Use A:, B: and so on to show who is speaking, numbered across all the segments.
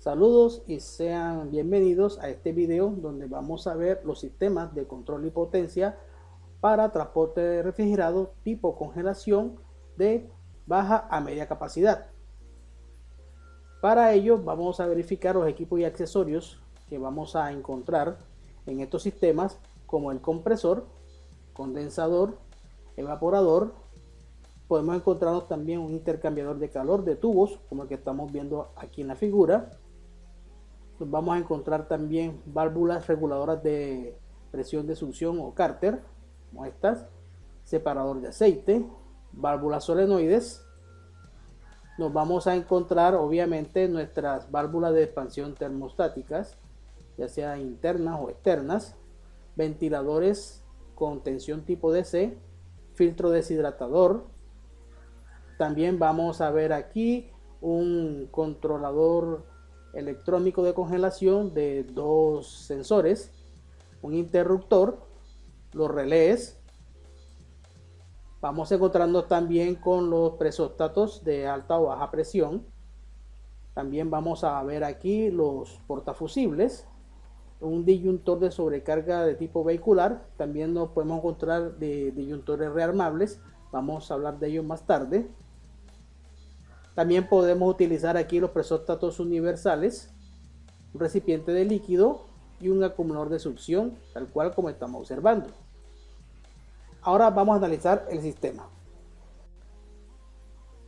A: Saludos y sean bienvenidos a este video donde vamos a ver los sistemas de control y potencia para transporte refrigerado tipo congelación de baja a media capacidad. Para ello vamos a verificar los equipos y accesorios que vamos a encontrar en estos sistemas, como el compresor, condensador, evaporador. Podemos encontrarnos también un intercambiador de calor de tubos, como el que estamos viendo aquí en la figura. Nos vamos a encontrar también válvulas reguladoras de presión de succión o cárter, como estas, separador de aceite, válvulas solenoides. Nos vamos a encontrar obviamente nuestras válvulas de expansión termostáticas, ya sea internas o externas, ventiladores con tensión tipo DC, filtro deshidratador. También vamos a ver aquí un controlador electrónico de congelación de dos sensores, un interruptor, los relés. Vamos encontrando también con los presóstatos de alta o baja presión. También vamos a ver aquí los portafusibles, un disyuntor de sobrecarga de tipo vehicular. También nos podemos encontrar de disyuntores rearmables, vamos a hablar de ellos más tarde. También podemos utilizar aquí los presóstatos universales, un recipiente de líquido y un acumulador de succión, tal cual como estamos observando. Ahora vamos a analizar el sistema.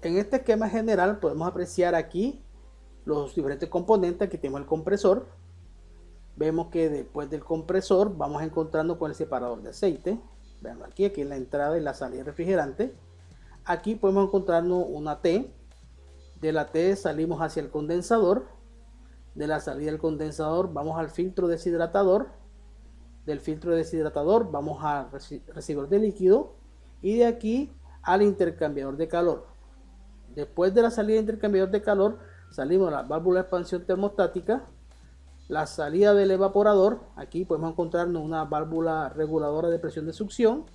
A: En este esquema general podemos apreciar aquí los diferentes componentes. Aquí tenemos el compresor. Vemos que después del compresor vamos encontrando con el separador de aceite. Vean aquí es la entrada y la salida del refrigerante. Aquí podemos encontrarnos una T. De la T salimos hacia el condensador. De la salida del condensador vamos al filtro deshidratador. Del filtro deshidratador vamos al recibidor de líquido. Y de aquí al intercambiador de calor. Después de la salida del intercambiador de calor salimos a la válvula de expansión termostática. La salida del evaporador, aquí podemos encontrarnos una válvula reguladora de presión de succión.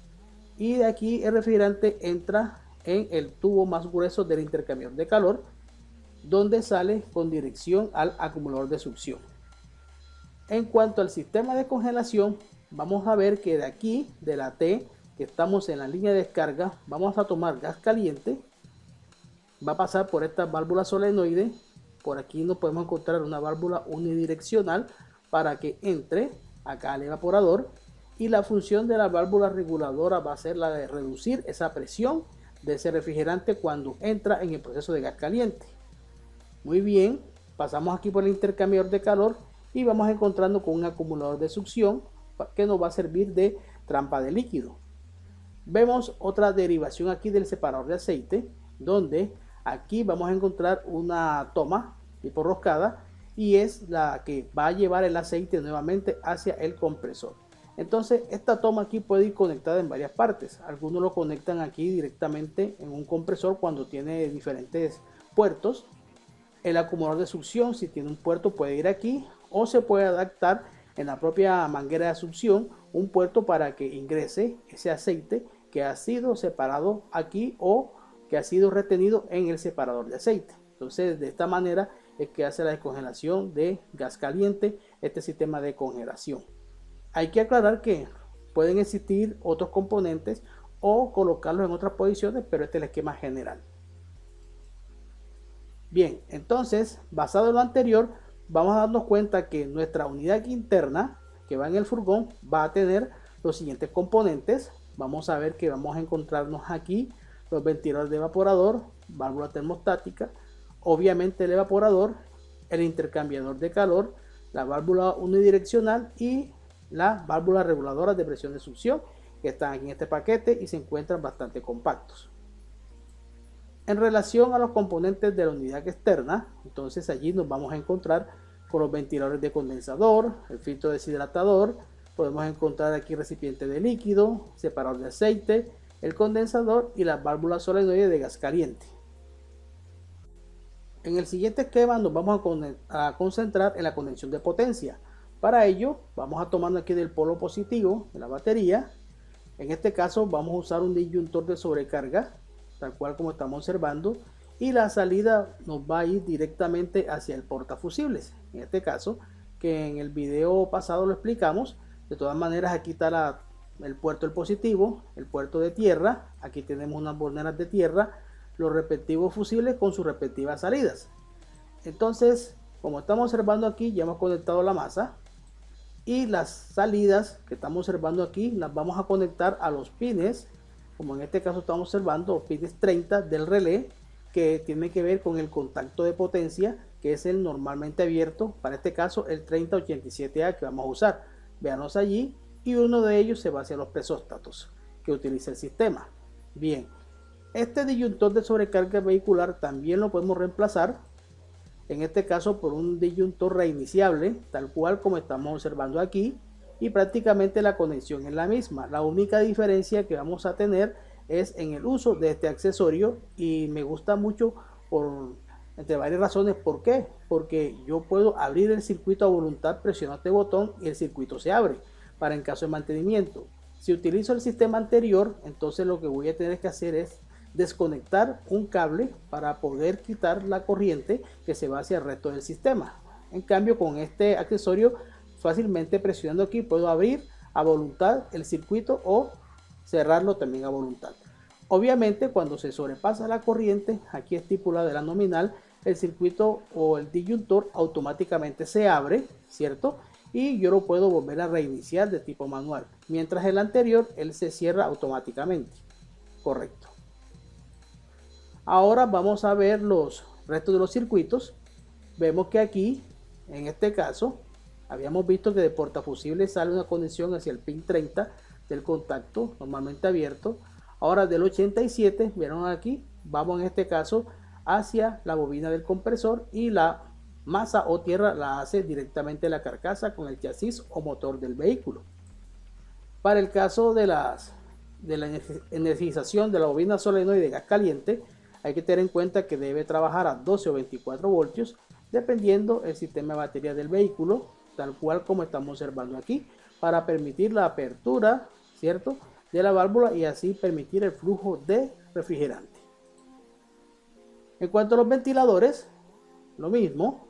A: Y de aquí el refrigerante entra en el tubo más grueso del intercambiador de calor, donde sale con dirección al acumulador de succión. En cuanto al sistema de congelación, vamos a ver que de aquí, de la T, que estamos en la línea de descarga, vamos a tomar gas caliente. Va a pasar por esta válvula solenoide. Por aquí nos podemos encontrar una válvula unidireccional para que entre acá al evaporador. Y la función de la válvula reguladora va a ser la de reducir esa presión de ese refrigerante cuando entra en el proceso de gas caliente. Muy bien, pasamos aquí por el intercambiador de calor y vamos encontrando con un acumulador de succión que nos va a servir de trampa de líquido. Vemos otra derivación aquí del separador de aceite, donde aquí vamos a encontrar una toma tipo roscada y es la que va a llevar el aceite nuevamente hacia el compresor. Entonces esta toma aquí puede ir conectada en varias partes. Algunos lo conectan aquí directamente en un compresor cuando tiene diferentes puertos. El acumulador de succión, si tiene un puerto, puede ir aquí, o se puede adaptar en la propia manguera de succión un puerto para que ingrese ese aceite que ha sido separado aquí o que ha sido retenido en el separador de aceite. Entonces de esta manera es que hace la descongelación de gas caliente este sistema de congelación. Hay que aclarar que pueden existir otros componentes o colocarlos en otras posiciones, pero este es el esquema general. Bien, entonces basado en lo anterior vamos a darnos cuenta que nuestra unidad interna que va en el furgón va a tener los siguientes componentes. Vamos a ver que vamos a encontrarnos aquí los ventiladores de evaporador, válvula termostática, obviamente el evaporador, el intercambiador de calor, la válvula unidireccional y la válvula reguladora de presión de succión, que están en este paquete y se encuentran bastante compactos. En relación a los componentes de la unidad externa, entonces allí nos vamos a encontrar con los ventiladores de condensador, el filtro deshidratador, podemos encontrar aquí recipiente de líquido, separador de aceite, el condensador y las válvulas solenoides de gas caliente. En el siguiente esquema nos vamos a concentrar en la conexión de potencia. Para ello vamos a tomar aquí del polo positivo de la batería. En este caso vamos a usar un disyuntor de sobrecarga, tal cual como estamos observando, y la salida nos va a ir directamente hacia el portafusibles. En este caso, que en el video pasado lo explicamos, de todas maneras aquí está el puerto del positivo, el puerto de tierra, aquí tenemos unas borneras de tierra, los respectivos fusibles con sus respectivas salidas. Entonces, como estamos observando aquí, ya hemos conectado la masa y las salidas que estamos observando aquí las vamos a conectar a los pines, como en este caso estamos observando los pines 30 del relé, que tiene que ver con el contacto de potencia, que es el normalmente abierto, para este caso el 3087A que vamos a usar. Veanos allí, y uno de ellos se va hacia los presóstatos que utiliza el sistema. Bien, este disyuntor de sobrecarga vehicular también lo podemos reemplazar, en este caso por un disyuntor reiniciable, tal cual como estamos observando aquí, y prácticamente la conexión es la misma. La única diferencia que vamos a tener es en el uso de este accesorio, y me gusta mucho entre varias razones. ¿Por qué? Porque yo puedo abrir el circuito a voluntad presionando este botón y el circuito se abre para en caso de mantenimiento. Si utilizo el sistema anterior, entonces lo que voy a tener que hacer es desconectar un cable para poder quitar la corriente que se va hacia el resto del sistema. En cambio, con este accesorio, fácilmente presionando aquí puedo abrir a voluntad el circuito o cerrarlo también a voluntad. Obviamente, cuando se sobrepasa la corriente, aquí estipulada de la nominal, el circuito o el disyuntor automáticamente se abre, ¿cierto? Y yo lo puedo volver a reiniciar de tipo manual, mientras el anterior él se cierra automáticamente. Correcto. Ahora vamos a ver los restos de los circuitos. Vemos que aquí, en este caso, habíamos visto que de portafusible sale una conexión hacia el pin 30 del contacto normalmente abierto. Ahora del 87, vieron aquí, vamos en este caso hacia la bobina del compresor, y la masa o tierra la hace directamente la carcasa con el chasis o motor del vehículo. Para el caso de la energización de la bobina solenoide de gas caliente, hay que tener en cuenta que debe trabajar a 12 o 24 voltios dependiendo el sistema de batería del vehículo, tal cual como estamos observando aquí, para permitir la apertura, ¿cierto?, de la válvula y así permitir el flujo de refrigerante. En cuanto a los ventiladores, lo mismo.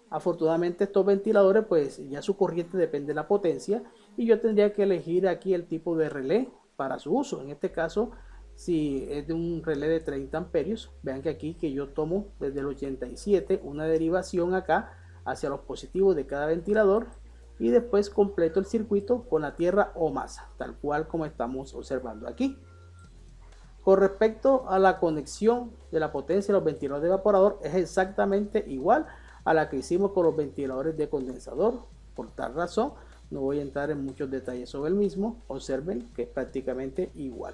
A: Afortunadamente estos ventiladores, pues ya su corriente depende de la potencia, y yo tendría que elegir aquí el tipo de relé para su uso. En este caso, si es de un relé de 30 amperios, vean que aquí que yo tomo desde el 87 una derivación acá hacia los positivos de cada ventilador, y después completo el circuito con la tierra o masa, tal cual como estamos observando aquí. Con respecto a la conexión de la potencia de los ventiladores de evaporador, es exactamente igual a la que hicimos con los ventiladores de condensador. Por tal razón, no voy a entrar en muchos detalles sobre el mismo. Observen que es prácticamente igual.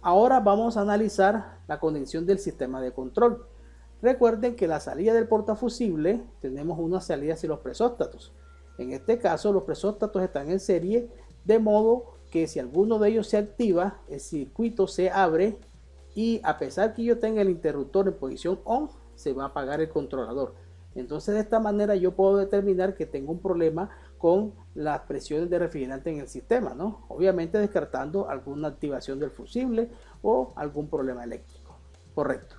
A: Ahora vamos a analizar la conexión del sistema de control. Recuerden que la salida del portafusible tenemos una salida hacia los presóstatos. En este caso, los presóstatos están en serie, de modo que si alguno de ellos se activa, el circuito se abre, y a pesar que yo tenga el interruptor en posición on, se va a apagar el controlador. Entonces, de esta manera yo puedo determinar que tengo un problema con las presiones de refrigerante en el sistema, ¿no? Obviamente descartando alguna activación del fusible o algún problema eléctrico. Correcto.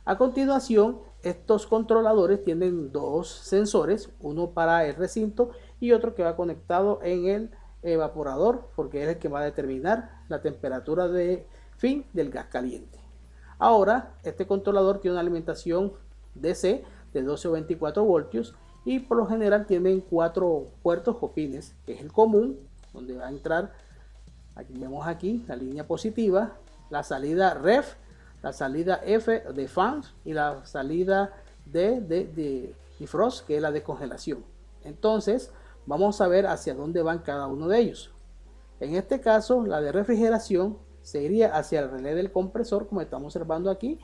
A: A continuación, estos controladores tienen dos sensores, uno para el recinto y otro que va conectado en el evaporador, porque es el que va a determinar la temperatura de fin del gas caliente. Ahora, este controlador tiene una alimentación DC de 12 o 24 voltios, y por lo general tienen 4 puertos o pines, que es el común, donde va a entrar, aquí vemos aquí la línea positiva, la salida ref, la salida F de fans y la salida D de defrost, que es la de congelación. Entonces vamos a ver hacia dónde van cada uno de ellos. En este caso, la de refrigeración se iría hacia el relé del compresor, como estamos observando aquí,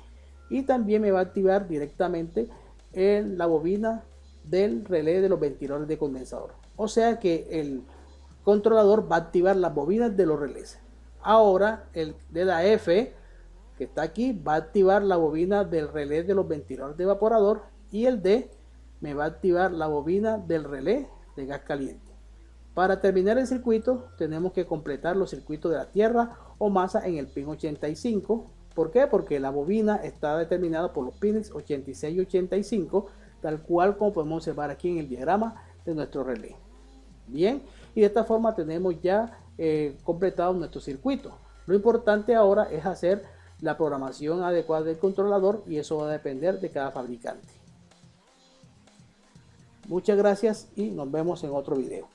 A: y también me va a activar directamente en la bobina del relé de los ventiladores de condensador. O sea que el controlador va a activar las bobinas de los relés. Ahora el de la F, que está aquí, va a activar la bobina del relé de los ventiladores de evaporador, y el D me va a activar la bobina del relé de gas caliente. Para terminar el circuito tenemos que completar los circuitos de la tierra o masa en el pin 85, ¿Por qué? Porque la bobina está determinada por los pines 86 y 85, tal cual como podemos observar aquí en el diagrama de nuestro relé. Bien, y de esta forma tenemos ya completado nuestro circuito. Lo importante ahora es hacer la programación adecuada del controlador y eso va a depender de cada fabricante. Muchas gracias y nos vemos en otro video.